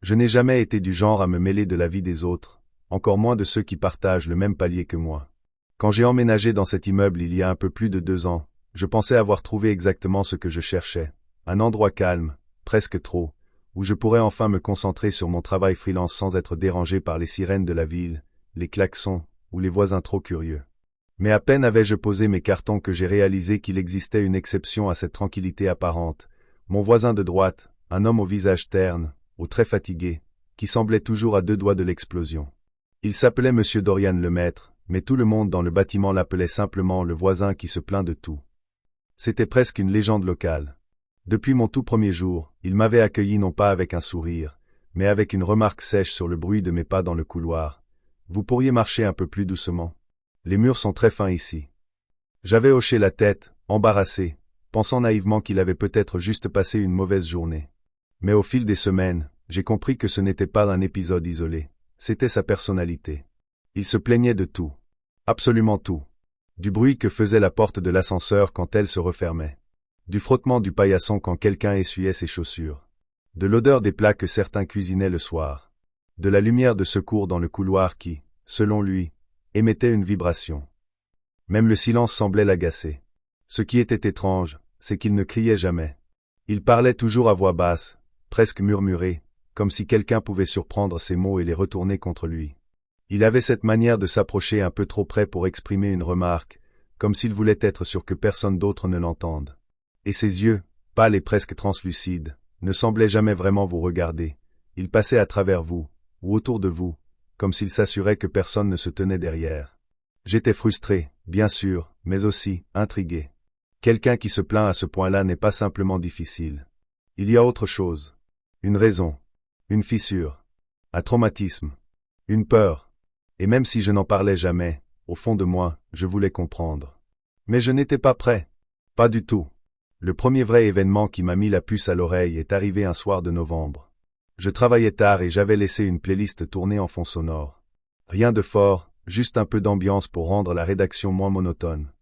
Je n'ai jamais été du genre à me mêler de la vie des autres, encore moins de ceux qui partagent le même palier que moi. Quand j'ai emménagé dans cet immeuble il y a un peu plus de 2 ans, je pensais avoir trouvé exactement ce que je cherchais. Un endroit calme, presque trop, où je pourrais enfin me concentrer sur mon travail freelance sans être dérangé par les sirènes de la ville, les klaxons, ou les voisins trop curieux. Mais à peine avais-je posé mes cartons que j'ai réalisé qu'il existait une exception à cette tranquillité apparente. Mon voisin de droite, un homme au visage terne, aux traits fatigués, qui semblait toujours à 2 doigts de l'explosion. Il s'appelait Monsieur Dorian Lemaître, mais tout le monde dans le bâtiment l'appelait simplement le voisin qui se plaint de tout. C'était presque une légende locale. Depuis mon tout premier jour, il m'avait accueilli non pas avec un sourire, mais avec une remarque sèche sur le bruit de mes pas dans le couloir. Vous pourriez marcher un peu plus doucement. Les murs sont très fins ici. J'avais hoché la tête, embarrassé, pensant naïvement qu'il avait peut-être juste passé une mauvaise journée. Mais au fil des semaines, j'ai compris que ce n'était pas un épisode isolé. C'était sa personnalité. Il se plaignait de tout. Absolument tout. Du bruit que faisait la porte de l'ascenseur quand elle se refermait. Du frottement du paillasson quand quelqu'un essuyait ses chaussures. De l'odeur des plats que certains cuisinaient le soir. De la lumière de secours dans le couloir qui, selon lui, émettait une vibration. Même le silence semblait l'agacer. Ce qui était étrange, c'est qu'il ne criait jamais. Il parlait toujours à voix basse, presque murmuré, comme si quelqu'un pouvait surprendre ses mots et les retourner contre lui. Il avait cette manière de s'approcher un peu trop près pour exprimer une remarque, comme s'il voulait être sûr que personne d'autre ne l'entende. Et ses yeux, pâles et presque translucides, ne semblaient jamais vraiment vous regarder. Ils passaient à travers vous, ou autour de vous, comme s'il s'assurait que personne ne se tenait derrière. J'étais frustré, bien sûr, mais aussi intrigué. Quelqu'un qui se plaint à ce point-là n'est pas simplement difficile. Il y a autre chose. Une raison. Une fissure. Un traumatisme. Une peur. Et même si je n'en parlais jamais, au fond de moi, je voulais comprendre. Mais je n'étais pas prêt. Pas du tout. Le premier vrai événement qui m'a mis la puce à l'oreille est arrivé un soir de novembre. Je travaillais tard et j'avais laissé une playlist tourner en fond sonore. Rien de fort, juste un peu d'ambiance pour rendre la rédaction moins monotone.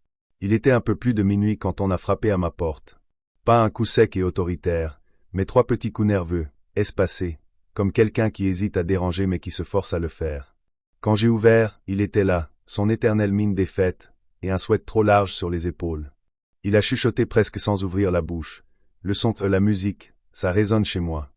Il était un peu plus de minuit quand on a frappé à ma porte. Pas un coup sec et autoritaire, mais 3 petits coups nerveux, espacés, comme quelqu'un qui hésite à déranger mais qui se force à le faire. Quand j'ai ouvert, il était là, son éternelle mine défaite, et un sweat trop large sur les épaules. Il a chuchoté presque sans ouvrir la bouche. Le son de la musique, ça résonne chez moi.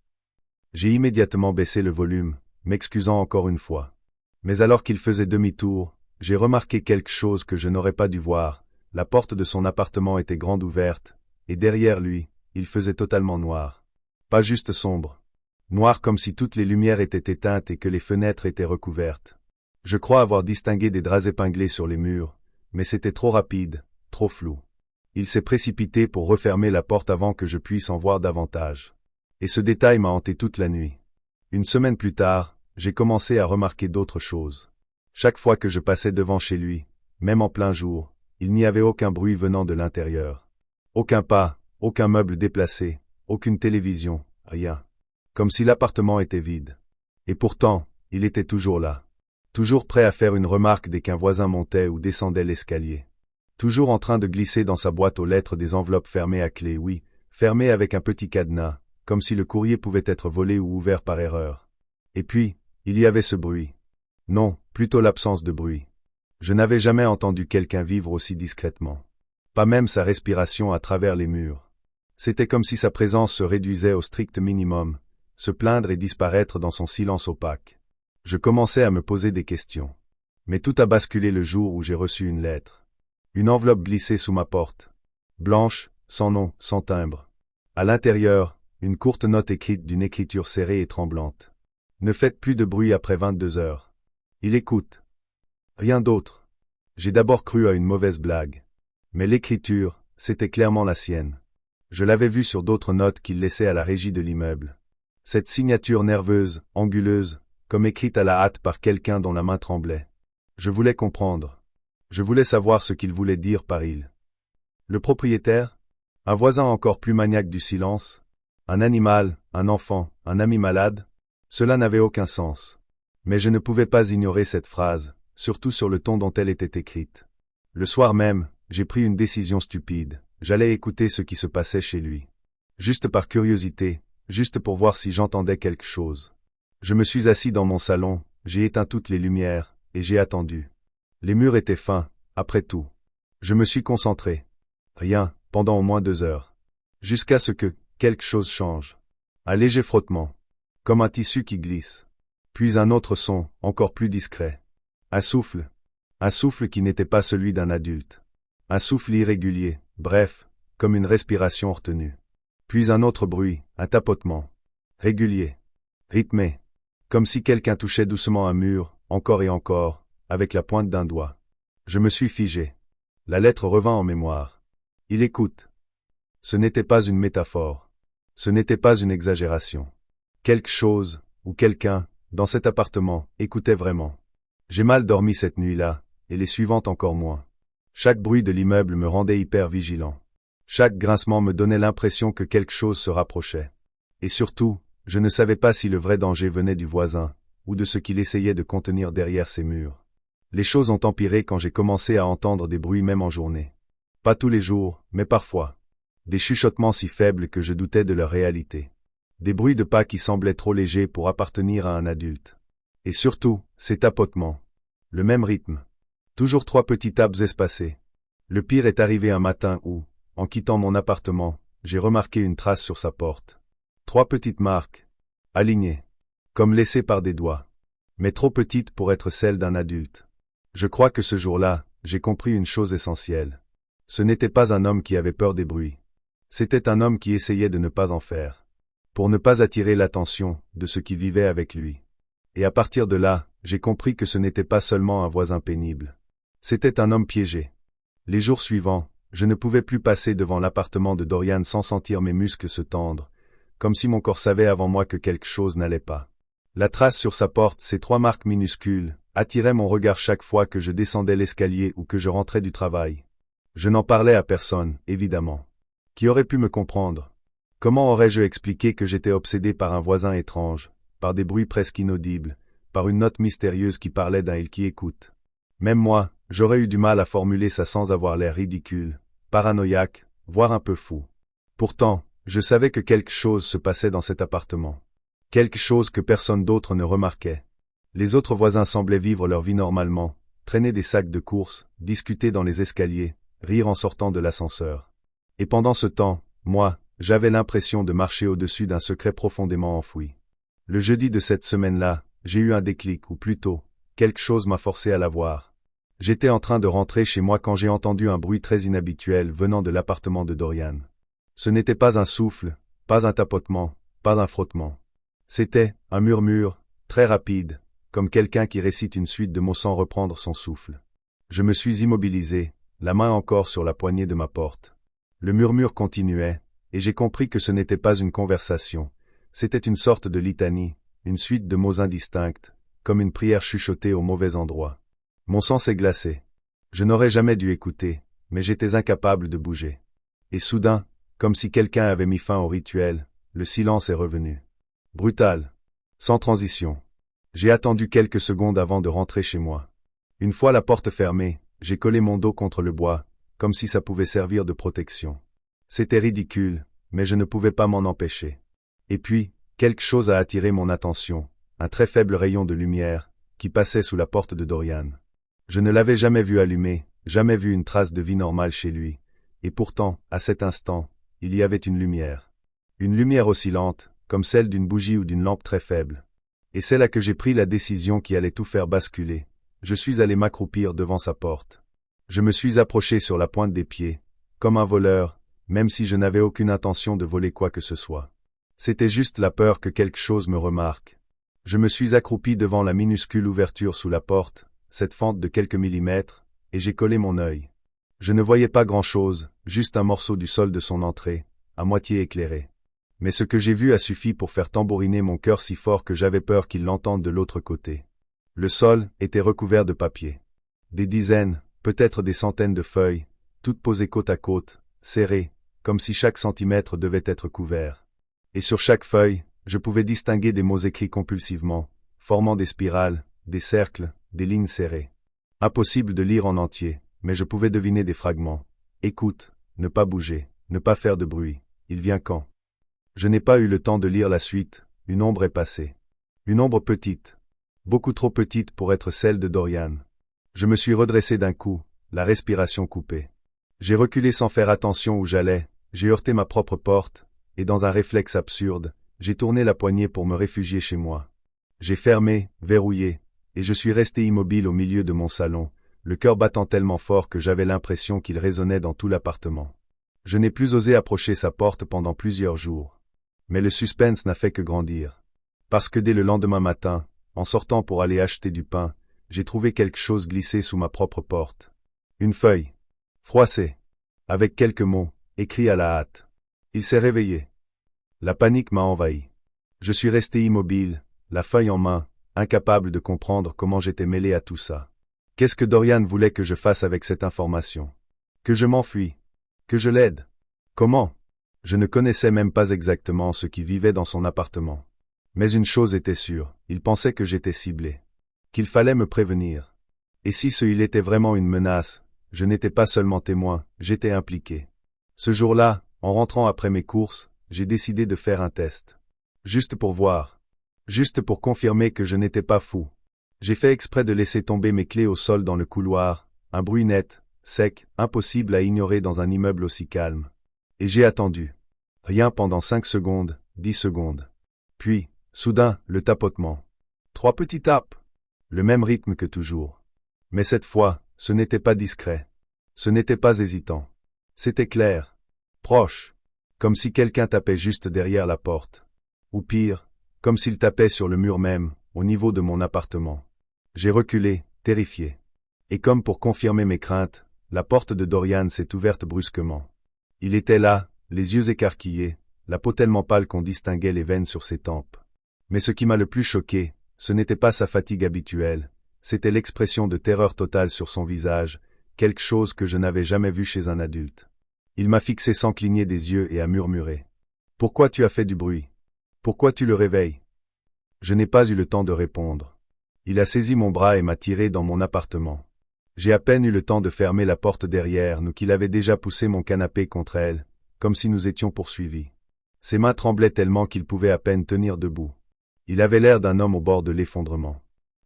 J'ai immédiatement baissé le volume, m'excusant encore une fois. Mais alors qu'il faisait demi-tour, j'ai remarqué quelque chose que je n'aurais pas dû voir. La porte de son appartement était grande ouverte, et derrière lui, il faisait totalement noir. Pas juste sombre. Noir comme si toutes les lumières étaient éteintes et que les fenêtres étaient recouvertes. Je crois avoir distingué des draps épinglés sur les murs, mais c'était trop rapide, trop flou. Il s'est précipité pour refermer la porte avant que je puisse en voir davantage. Et ce détail m'a hanté toute la nuit. Une semaine plus tard, j'ai commencé à remarquer d'autres choses. Chaque fois que je passais devant chez lui, même en plein jour, il n'y avait aucun bruit venant de l'intérieur. Aucun pas, aucun meuble déplacé, aucune télévision, rien. Comme si l'appartement était vide. Et pourtant, il était toujours là. Toujours prêt à faire une remarque dès qu'un voisin montait ou descendait l'escalier. Toujours en train de glisser dans sa boîte aux lettres des enveloppes fermées à clé, oui, fermées avec un petit cadenas, comme si le courrier pouvait être volé ou ouvert par erreur. Et puis, il y avait ce bruit. Non, plutôt l'absence de bruit. Je n'avais jamais entendu quelqu'un vivre aussi discrètement. Pas même sa respiration à travers les murs. C'était comme si sa présence se réduisait au strict minimum, se plaindre et disparaître dans son silence opaque. Je commençais à me poser des questions. Mais tout a basculé le jour où j'ai reçu une lettre. Une enveloppe glissée sous ma porte. Blanche, sans nom, sans timbre. À l'intérieur, une courte note écrite d'une écriture serrée et tremblante. Ne faites plus de bruit après 22 heures. Il écoute. Rien d'autre. J'ai d'abord cru à une mauvaise blague. Mais l'écriture, c'était clairement la sienne. Je l'avais vue sur d'autres notes qu'il laissait à la régie de l'immeuble. Cette signature nerveuse, anguleuse, comme écrite à la hâte par quelqu'un dont la main tremblait. Je voulais comprendre. Je voulais savoir ce qu'il voulait dire par il. Le propriétaire? Un voisin encore plus maniaque du silence? Un animal, un enfant, un ami malade? Cela n'avait aucun sens. Mais je ne pouvais pas ignorer cette phrase, surtout sur le ton dont elle était écrite. Le soir même, j'ai pris une décision stupide. J'allais écouter ce qui se passait chez lui. Juste par curiosité, juste pour voir si j'entendais quelque chose. Je me suis assis dans mon salon, j'ai éteint toutes les lumières, et j'ai attendu. Les murs étaient fins, après tout. Je me suis concentré. Rien, pendant au moins 2 heures. Jusqu'à ce que quelque chose change. Un léger frottement. Comme un tissu qui glisse. Puis un autre son, encore plus discret. Un souffle. Un souffle qui n'était pas celui d'un adulte. Un souffle irrégulier, bref, comme une respiration retenue. Puis un autre bruit, un tapotement. Régulier. Rythmé. Comme si quelqu'un touchait doucement un mur, encore et encore, avec la pointe d'un doigt. Je me suis figé. La lettre revint en mémoire. Il écoute. Ce n'était pas une métaphore. Ce n'était pas une exagération. Quelque chose, ou quelqu'un, dans cet appartement, écoutait vraiment. J'ai mal dormi cette nuit-là, et les suivantes encore moins. Chaque bruit de l'immeuble me rendait hyper vigilant. Chaque grincement me donnait l'impression que quelque chose se rapprochait. Et surtout, je ne savais pas si le vrai danger venait du voisin, ou de ce qu'il essayait de contenir derrière ses murs. Les choses ont empiré quand j'ai commencé à entendre des bruits même en journée. Pas tous les jours, mais parfois. Des chuchotements si faibles que je doutais de leur réalité. Des bruits de pas qui semblaient trop légers pour appartenir à un adulte. Et surtout, ces tapotements. Le même rythme. Toujours 3 petits tapes espacés. Le pire est arrivé un matin où, en quittant mon appartement, j'ai remarqué une trace sur sa porte. 3 petites marques. Alignées. Comme laissées par des doigts. Mais trop petites pour être celles d'un adulte. Je crois que ce jour-là, j'ai compris une chose essentielle. Ce n'était pas un homme qui avait peur des bruits. C'était un homme qui essayait de ne pas en faire. Pour ne pas attirer l'attention de ceux qui vivaient avec lui. Et à partir de là, j'ai compris que ce n'était pas seulement un voisin pénible. C'était un homme piégé. Les jours suivants, je ne pouvais plus passer devant l'appartement de Dorian sans sentir mes muscles se tendre, comme si mon corps savait avant moi que quelque chose n'allait pas. La trace sur sa porte, ces 3 marques minuscules, attiraient mon regard chaque fois que je descendais l'escalier ou que je rentrais du travail. Je n'en parlais à personne, évidemment. Qui aurait pu me comprendre? Comment aurais-je expliqué que j'étais obsédé par un voisin étrange, par des bruits presque inaudibles, par une note mystérieuse qui parlait d'un il qui écoute? Même moi, j'aurais eu du mal à formuler ça sans avoir l'air ridicule, paranoïaque, voire un peu fou. Pourtant, je savais que quelque chose se passait dans cet appartement. Quelque chose que personne d'autre ne remarquait. Les autres voisins semblaient vivre leur vie normalement, traîner des sacs de courses, discuter dans les escaliers, rire en sortant de l'ascenseur. Et pendant ce temps, moi, j'avais l'impression de marcher au-dessus d'un secret profondément enfoui. Le jeudi de cette semaine-là, j'ai eu un déclic, ou plutôt, quelque chose m'a forcé à l'avoir. J'étais en train de rentrer chez moi quand j'ai entendu un bruit très inhabituel venant de l'appartement de Dorian. Ce n'était pas un souffle, pas un tapotement, pas un frottement. C'était un murmure, très rapide, comme quelqu'un qui récite une suite de mots sans reprendre son souffle. Je me suis immobilisé, la main encore sur la poignée de ma porte. Le murmure continuait, et j'ai compris que ce n'était pas une conversation, c'était une sorte de litanie, une suite de mots indistincts, comme une prière chuchotée au mauvais endroit. Mon sang s'est glacé. Je n'aurais jamais dû écouter, mais j'étais incapable de bouger. Et soudain, comme si quelqu'un avait mis fin au rituel, le silence est revenu. Brutal. Sans transition. J'ai attendu quelques secondes avant de rentrer chez moi. Une fois la porte fermée, j'ai collé mon dos contre le bois, comme si ça pouvait servir de protection. C'était ridicule, mais je ne pouvais pas m'en empêcher. Et puis, quelque chose a attiré mon attention, un très faible rayon de lumière, qui passait sous la porte de Dorian. Je ne l'avais jamais vu allumer, jamais vu une trace de vie normale chez lui, et pourtant, à cet instant, il y avait une lumière. Une lumière oscillante, comme celle d'une bougie ou d'une lampe très faible. Et c'est là que j'ai pris la décision qui allait tout faire basculer. Je suis allé m'accroupir devant sa porte. Je me suis approché sur la pointe des pieds, comme un voleur, même si je n'avais aucune intention de voler quoi que ce soit. C'était juste la peur que quelque chose me remarque. Je me suis accroupi devant la minuscule ouverture sous la porte, cette fente de quelques millimètres, et j'ai collé mon œil. Je ne voyais pas grand-chose, juste un morceau du sol de son entrée, à moitié éclairé. Mais ce que j'ai vu a suffi pour faire tambouriner mon cœur si fort que j'avais peur qu'il l'entende de l'autre côté. Le sol était recouvert de papier. Des dizaines, peut-être des centaines de feuilles, toutes posées côte à côte, serrées, comme si chaque centimètre devait être couvert. Et sur chaque feuille, je pouvais distinguer des mots écrits compulsivement, formant des spirales, des cercles, des lignes serrées. Impossible de lire en entier, mais je pouvais deviner des fragments. Écoute, ne pas bouger, ne pas faire de bruit. Il vient quand? Je n'ai pas eu le temps de lire la suite, une ombre est passée. Une ombre petite. Beaucoup trop petite pour être celle de Dorian. Je me suis redressé d'un coup, la respiration coupée. J'ai reculé sans faire attention où j'allais, j'ai heurté ma propre porte, et dans un réflexe absurde, j'ai tourné la poignée pour me réfugier chez moi. J'ai fermé, verrouillé, et je suis resté immobile au milieu de mon salon, le cœur battant tellement fort que j'avais l'impression qu'il résonnait dans tout l'appartement. Je n'ai plus osé approcher sa porte pendant plusieurs jours. Mais le suspense n'a fait que grandir. Parce que dès le lendemain matin, en sortant pour aller acheter du pain, j'ai trouvé quelque chose glissé sous ma propre porte. Une feuille. Froissée. Avec quelques mots, écrits à la hâte. Il s'est réveillé. La panique m'a envahi. Je suis resté immobile, la feuille en main, incapable de comprendre comment j'étais mêlé à tout ça. Qu'est-ce que Dorian voulait que je fasse avec cette information? Que je m'enfuis? Que je l'aide? Comment? Je ne connaissais même pas exactement ceux qui vivaient dans son appartement. Mais une chose était sûre, il pensait que j'étais ciblé. Qu'il fallait me prévenir. Et si il était vraiment une menace, je n'étais pas seulement témoin, j'étais impliqué. Ce jour-là, en rentrant après mes courses, j'ai décidé de faire un test. Juste pour voir. Juste pour confirmer que je n'étais pas fou. J'ai fait exprès de laisser tomber mes clés au sol dans le couloir, un bruit net, sec, impossible à ignorer dans un immeuble aussi calme. Et j'ai attendu. Rien pendant 5 secondes, 10 secondes. Puis, soudain, le tapotement. 3 petits tapes. Le même rythme que toujours. Mais cette fois, ce n'était pas discret. Ce n'était pas hésitant. C'était clair. Proche. Comme si quelqu'un tapait juste derrière la porte. Ou pire, comme s'il tapait sur le mur même, au niveau de mon appartement. J'ai reculé, terrifié. Et comme pour confirmer mes craintes, la porte de Dorian s'est ouverte brusquement. Il était là, les yeux écarquillés, la peau tellement pâle qu'on distinguait les veines sur ses tempes. Mais ce qui m'a le plus choqué, ce n'était pas sa fatigue habituelle, c'était l'expression de terreur totale sur son visage, quelque chose que je n'avais jamais vu chez un adulte. Il m'a fixé sans cligner des yeux et a murmuré. « Pourquoi tu as fait du bruit? Pourquoi tu le réveilles ?» Je n'ai pas eu le temps de répondre. Il a saisi mon bras et m'a tiré dans mon appartement. J'ai à peine eu le temps de fermer la porte derrière nous qu'il avait déjà poussé mon canapé contre elle, comme si nous étions poursuivis. Ses mains tremblaient tellement qu'il pouvait à peine tenir debout. Il avait l'air d'un homme au bord de l'effondrement.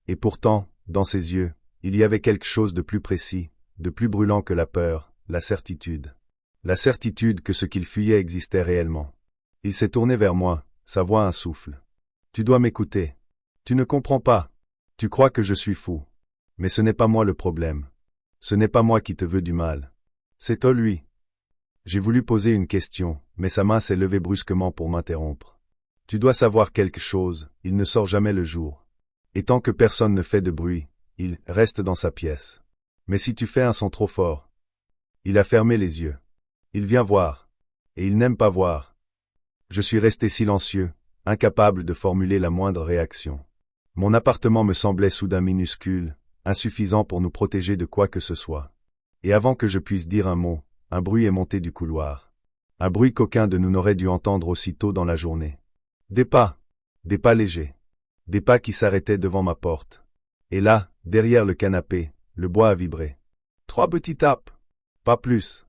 Et pourtant, dans ses yeux, il y avait quelque chose de plus précis, de plus brûlant que la peur, la certitude. La certitude que ce qu'il fuyait existait réellement. Il s'est tourné vers moi, sa voix un souffle. « Tu dois m'écouter. Tu ne comprends pas. Tu crois que je suis fou. Mais ce n'est pas moi le problème. Ce n'est pas moi qui te veux du mal. C'est toi lui. » J'ai voulu poser une question, mais sa main s'est levée brusquement pour m'interrompre. « Tu dois savoir quelque chose, il ne sort jamais le jour. Et tant que personne ne fait de bruit, il reste dans sa pièce. Mais si tu fais un son trop fort... » Il a fermé les yeux. Il vient voir. Et il n'aime pas voir. Je suis resté silencieux, incapable de formuler la moindre réaction. Mon appartement me semblait soudain minuscule, insuffisant pour nous protéger de quoi que ce soit. Et avant que je puisse dire un mot, un bruit est monté du couloir. Un bruit qu'aucun de nous n'aurait dû entendre aussitôt dans la journée. Des pas légers. Des pas qui s'arrêtaient devant ma porte. Et là, derrière le canapé, le bois a vibré. 3 petits tapes. Pas plus.